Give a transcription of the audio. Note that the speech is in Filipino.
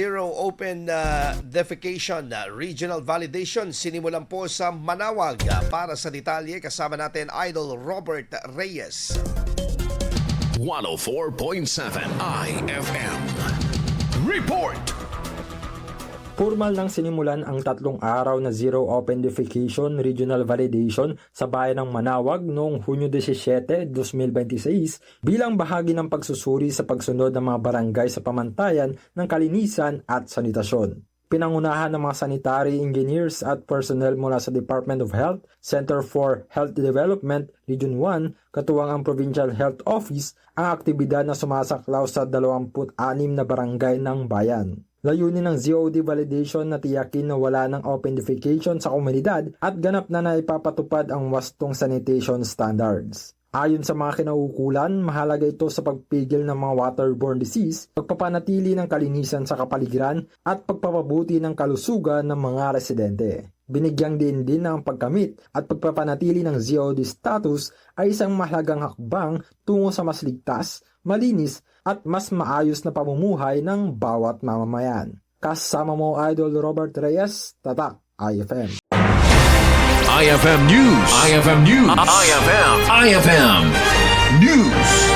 Zero open defecation regional validation sinimulan po sa Manawag. Para sa detalye, kasama natin Idol Robert Reyes. 104.7 IFM Report. Formal nang sinimulan ang 3 araw na Zero Open Defecation Regional Validation sa bayan ng Manawag noong Hunyo 17, 2026 bilang bahagi ng pagsusuri sa pagsunod ng mga barangay sa pamantayan ng kalinisan at sanitasyon. Pinangunahan ng mga sanitary engineers at personnel mula sa Department of Health, Center for Health Development, Region 1, katuwang ang Provincial Health Office, ang aktibidad na sumasaklaw sa 26 na barangay ng bayan. Layunin ng ZOD validation na tiyakin na wala ng open defecation sa komunidad at ganap na naipapatupad ang wastong sanitation standards. Ayon sa mga kinaukulan, mahalaga ito sa pagpigil ng mga waterborne disease, pagpapanatili ng kalinisan sa kapaligiran at pagpapabuti ng kalusugan ng mga residente. Binigyang din ng pagkamit at pagpapanatili ng ZOD status ay isang mahalagang hakbang tungo sa mas ligtas, malinis at mas maayos na pamumuhay ng bawat mamamayan. Kasama mo Idol Robert Reyes, Tatak, IFM. IFM News. IFM News. IFM News.